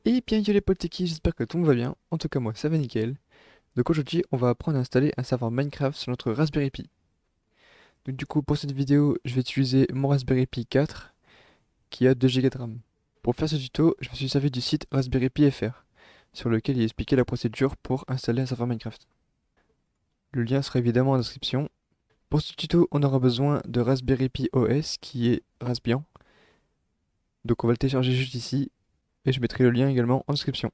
Et bien yo les potes, c'est qui? J'espère que tout va bien. En tout cas moi ça va nickel. Donc aujourd'hui on va apprendre à installer un serveur Minecraft sur notre Raspberry Pi. Donc du coup pour cette vidéo je vais utiliser mon Raspberry Pi 4 qui a 2 Go de RAM. Pour faire ce tuto je me suis servi du site Raspberry Pi FR sur lequel il expliquait la procédure pour installer un serveur Minecraft. Le lien sera évidemment en description. Pour ce tuto on aura besoin de Raspberry Pi OS qui est Raspbian. Donc on va le télécharger juste ici et je mettrai le lien également en description.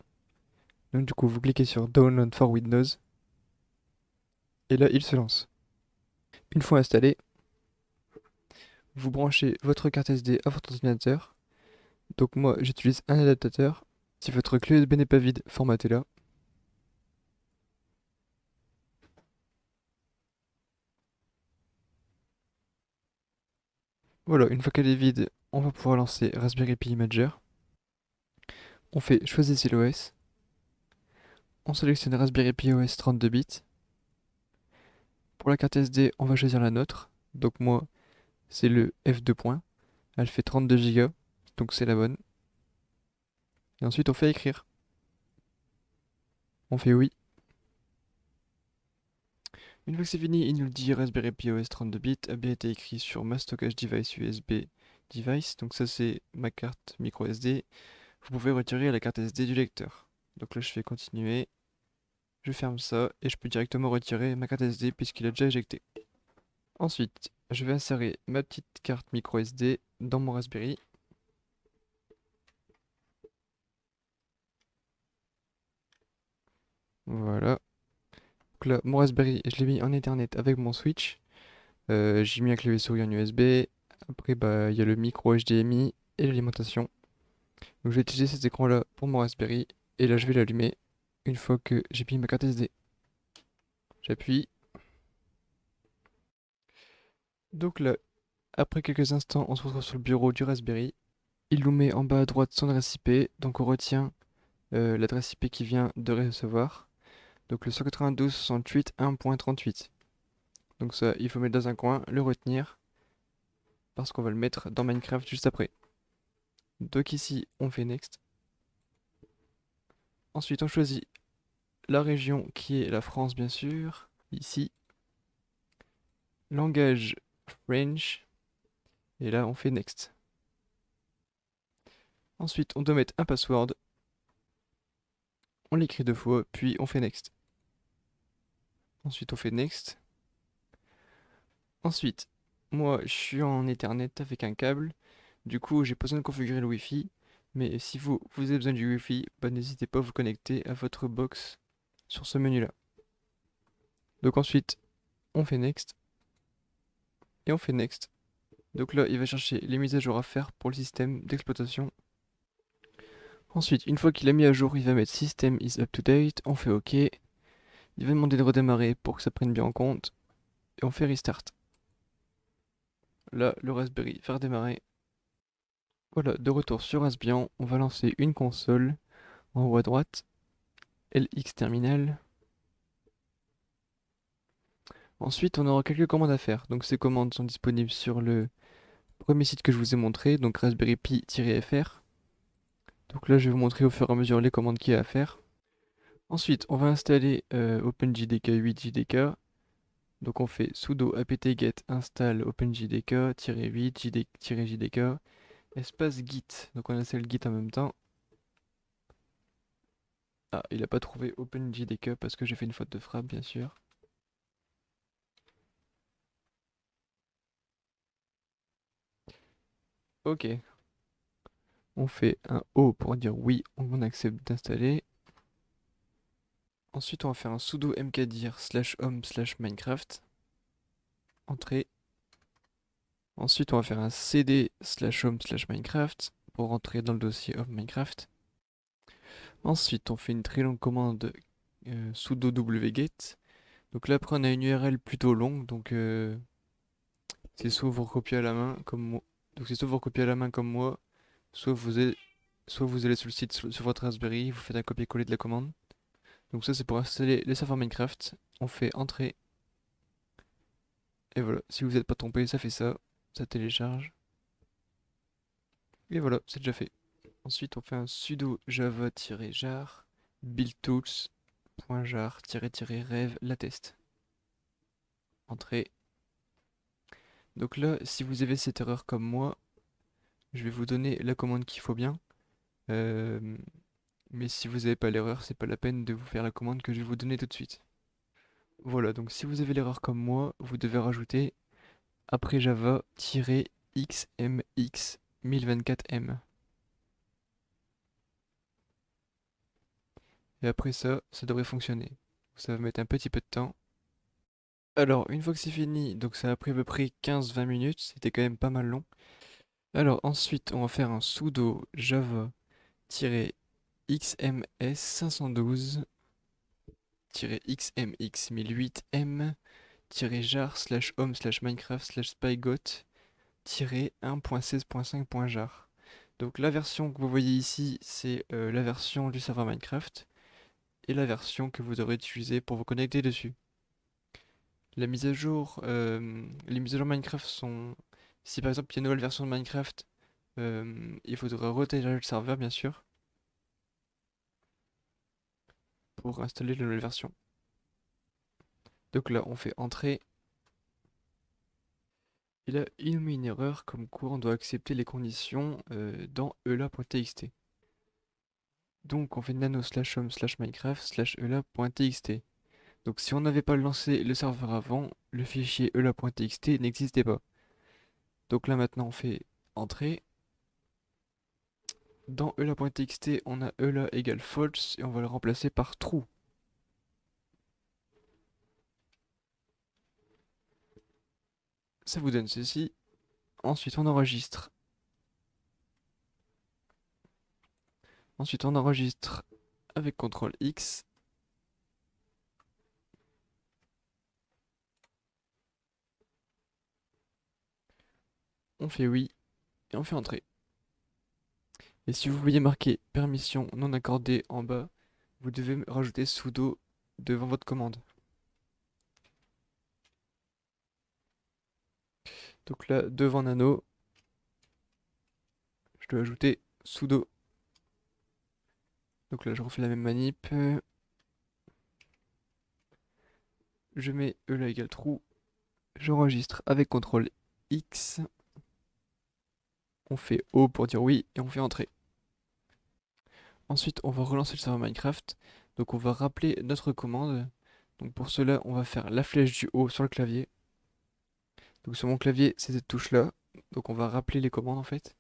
Donc du coup vous cliquez sur Download for Windows et là il se lance. Une fois installé, vous branchez votre carte SD à votre ordinateur. Donc moi j'utilise un adaptateur. Si votre clé USB n'est pas vide, formatez-la. Voilà, une fois qu'elle est vide, on va pouvoir lancer Raspberry Pi Imager. On fait choisissez l'OS. On sélectionne Raspberry Pi OS 32 bits. Pour la carte SD, on va choisir la nôtre. Donc moi, c'est le F2 point. Elle fait 32 Go, donc c'est la bonne. Et ensuite on fait écrire. On fait oui. Une fois que c'est fini, il nous dit Raspberry Pi OS 32 bits a bien été écrit sur ma stockage device USB device. Donc ça c'est ma carte micro SD. Vous pouvez retirer la carte SD du lecteur. Donc là je fais continuer. Je ferme ça et je peux directement retirer ma carte SD puisqu'il a déjà éjecté. Ensuite, je vais insérer ma petite carte micro SD dans mon Raspberry. Voilà. Donc là, mon Raspberry, je l'ai mis en Ethernet avec mon switch. J'ai mis un clavier souris en USB. Après, bah, il y a le micro HDMI et l'alimentation. Donc, je vais utiliser cet écran-là pour mon Raspberry. Et là, je vais l'allumer une fois que j'ai mis ma carte SD. J'appuie. Donc là, après quelques instants, on se retrouve sur le bureau du Raspberry. Il nous met en bas à droite son adresse IP. Donc, on retient l'adresse IP qui vient de recevoir. Donc, le 192.168.1.38. Donc, ça, il faut mettre dans un coin, le retenir. Parce qu'on va le mettre dans Minecraft juste après. Donc ici, on fait Next. Ensuite, on choisit la région qui est la France, bien sûr. Ici. Langage French. Et là, on fait Next. Ensuite, on doit mettre un password. On l'écrit 2 fois, puis on fait Next. Ensuite, on fait Next. Ensuite, moi, je suis en Ethernet avec un câble. Du coup, j'ai pas besoin de configurer le Wi-Fi. Mais si vous avez besoin du Wi-Fi, bah, n'hésitez pas à vous connecter à votre box sur ce menu-là. Donc ensuite, on fait Next. Et on fait Next. Donc là, il va chercher les mises à jour à faire pour le système d'exploitation. Ensuite, une fois qu'il a mis à jour, il va mettre System is up to date. On fait OK. Il va demander de redémarrer pour que ça prenne bien en compte. Et on fait Restart. Là, le Raspberry va redémarrer. Voilà, de retour sur Raspbian, on va lancer une console en haut à droite. LX Terminal. Ensuite, on aura quelques commandes à faire. Donc ces commandes sont disponibles sur le premier site que je vous ai montré, donc Raspberry Pi-FR. Donc là, je vais vous montrer au fur et à mesure les commandes qu'il y a à faire. Ensuite, on va installer OpenJDK 8JDK. Donc on fait sudo apt-get install OpenJDK-8-JDK espace git. Donc on installe git en même temps. Ah, il n'a pas trouvé OpenJDK parce que j'ai fait une faute de frappe, bien sûr. Ok. On fait un O pour dire oui, on accepte d'installer. Ensuite, on va faire un sudo mkdir /home/minecraft. Entrée. Ensuite, on va faire un cd/home/minecraft pour rentrer dans le dossier of Minecraft. Ensuite, on fait une très longue commande sudo wget. Donc là, après, on a une URL plutôt longue, donc c'est soit vous recopiez à la main comme moi. Donc c'est soit vous recopiez à la main comme moi, soit vous allez sur le site sur votre Raspberry, vous faites un copier-coller de la commande. Donc ça, c'est pour installer les serveurs Minecraft. On fait entrer. Et voilà, si vous n'êtes pas trompé, ça fait ça. Ça télécharge. Et voilà, c'est déjà fait. Ensuite, on fait un sudo java-jar buildtools.jar-rev latest. Entrée. Donc là, si vous avez cette erreur comme moi, je vais vous donner la commande qu'il faut bien. Euh, mais si vous n'avez pas l'erreur, c'est pas la peine de vous faire la commande que je vais vous donner tout de suite. Voilà, donc si vous avez l'erreur comme moi, vous devez rajouter après java-xmx 1024m. Et après ça devrait fonctionner. Ça va mettre un petit peu de temps. Alors, une fois que c'est fini, donc ça a pris à peu près 15-20 minutes, c'était quand même pas mal long. Alors ensuite, on va faire un sudo java-xms 512-xmx 1008m-jar/home/minecraft/spygot-1.16.5.jar. Donc la version que vous voyez ici, c'est la version du serveur Minecraft et la version que vous devrez utiliser pour vous connecter dessus. La mise à jour, les mises à jour Minecraft sont... Si par exemple il y a une nouvelle version de Minecraft, il faudra retélécharger le serveur bien sûr pour installer la nouvelle version. Donc là on fait entrer. Et là il nous met une erreur comme quoi on doit accepter les conditions dans ela.txt. Donc on fait nano/home/minecraft/ela.txt. Donc si on n'avait pas lancé le serveur avant, le fichier ela.txt n'existait pas. Donc là maintenant on fait entrer. Dans ela.txt, on a ela égale false et on va le remplacer par true. Ça vous donne ceci. Ensuite, on enregistre. Ensuite, on enregistre avec CTRL X. On fait oui et on fait entrer. Et si vous voyez marqué permission non accordée en bas, vous devez rajouter sudo devant votre commande. Donc là, devant nano, je dois ajouter sudo. Donc là, je refais la même manip. Je mets ela égale true. J'enregistre avec CTRL X. On fait O pour dire oui et on fait entrer. Ensuite, on va relancer le serveur Minecraft. Donc on va rappeler notre commande. Donc pour cela, on va faire la flèche du haut sur le clavier. Donc sur mon clavier, c'est cette touche-là. Donc on va rappeler les commandes en fait.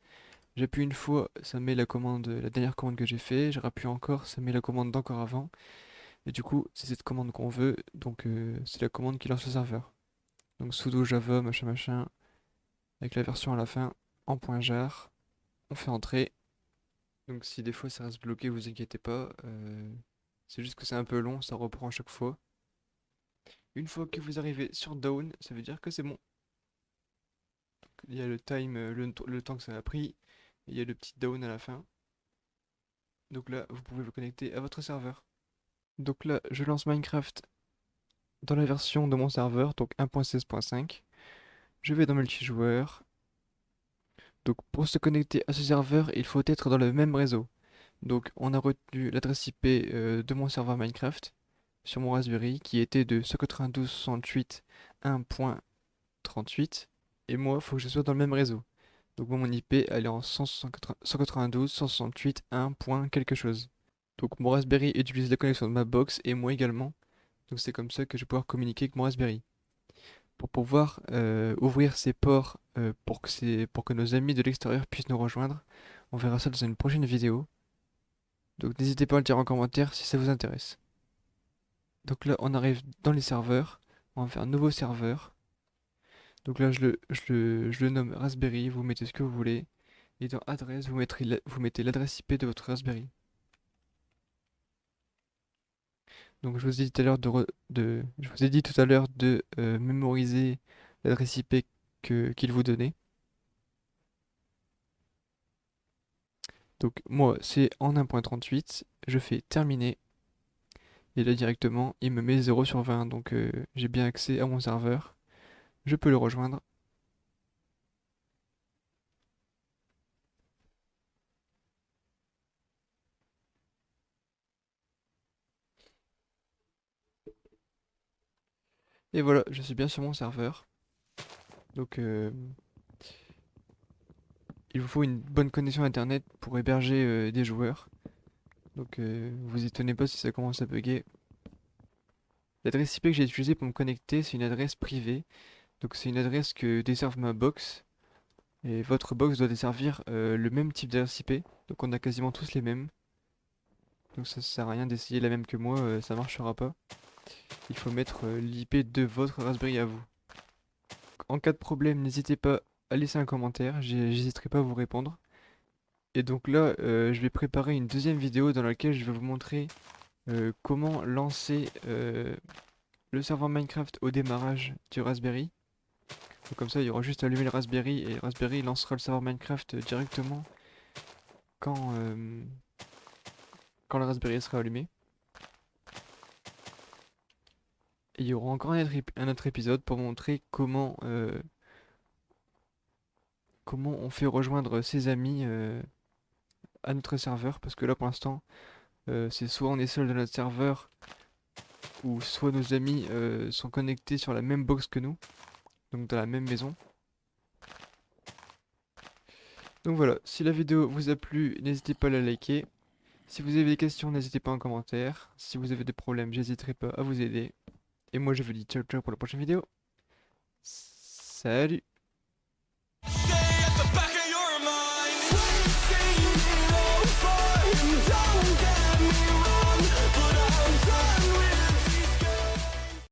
J'appuie une fois, ça met la commande, la dernière commande que j'ai fait. Je rappuie encore, ça met la commande d'encore avant. Et du coup, c'est cette commande qu'on veut. Donc c'est la commande qui lance le serveur. Donc sudo java machin machin avec la version à la fin en point jar. On fait entrer. Donc si des fois ça reste bloqué, vous inquiétez pas. C'est juste que c'est un peu long, ça reprend à chaque fois. Une fois que vous arrivez sur down, ça veut dire que c'est bon. Il y a le time, le temps que ça a pris, et il y a le petit down à la fin. Donc là, vous pouvez vous connecter à votre serveur. Donc là, je lance Minecraft dans la version de mon serveur, donc 1.16.5. Je vais dans multijoueur. Donc pour se connecter à ce serveur, il faut être dans le même réseau. Donc on a retenu l'adresse IP de mon serveur Minecraft sur mon Raspberry qui était de 192.168.1.38 et moi il faut que je sois dans le même réseau. Donc moi mon IP elle est en 192.168.1. Quelque chose. Donc mon Raspberry utilise la connexion de ma box et moi également. Donc c'est comme ça que je vais pouvoir communiquer avec mon Raspberry. Pour pouvoir ouvrir ces ports pour que nos amis de l'extérieur puissent nous rejoindre, on verra ça dans une prochaine vidéo. Donc n'hésitez pas à le dire en commentaire si ça vous intéresse. Donc là, on arrive dans les serveurs. On va faire un nouveau serveur. Donc là, je le nomme Raspberry. Vous mettez ce que vous voulez. Et dans adresse, vous mettez l'adresse IP de votre Raspberry. Donc je vous ai dit tout à l'heure je vous ai dit tout à l'heure de mémoriser l'adresse IP qu'il vous donnait. Donc moi, c'est en 1.38. Je fais terminer. Et là directement, il me met 0/20. Donc j'ai bien accès à mon serveur. Je peux le rejoindre. Et voilà, je suis bien sur mon serveur. Donc il vous faut une bonne connexion internet pour héberger des joueurs. Donc vous étonnez pas si ça commence à bugger. L'adresse IP que j'ai utilisée pour me connecter, c'est une adresse privée. Donc c'est une adresse que desserve ma box. Et votre box doit desservir le même type d'adresse IP. Donc on a quasiment tous les mêmes. Donc ça sert à rien d'essayer la même que moi, ça marchera pas. Il faut mettre l'IP de votre Raspberry à vous. En cas de problème, n'hésitez pas à laisser un commentaire, j'hésiterai pas à vous répondre. Et donc là, je vais préparer une deuxième vidéo dans laquelle je vais vous montrer comment lancer le serveur Minecraft au démarrage du Raspberry. Donc comme ça, il y aura juste à allumer le Raspberry et le Raspberry lancera le serveur Minecraft directement quand, quand le Raspberry sera allumé. Et il y aura encore un autre épisode pour montrer comment on fait rejoindre ses amis à notre serveur. Parce que là pour l'instant, c'est soit on est seul dans notre serveur, ou soit nos amis sont connectés sur la même box que nous, donc dans la même maison. Donc voilà, si la vidéo vous a plu, n'hésitez pas à la liker. Si vous avez des questions, n'hésitez pas en commentaire. Si vous avez des problèmes, j'hésiterai pas à vous aider. Et moi je vous dis ciao ciao pour la prochaine vidéo. Salut!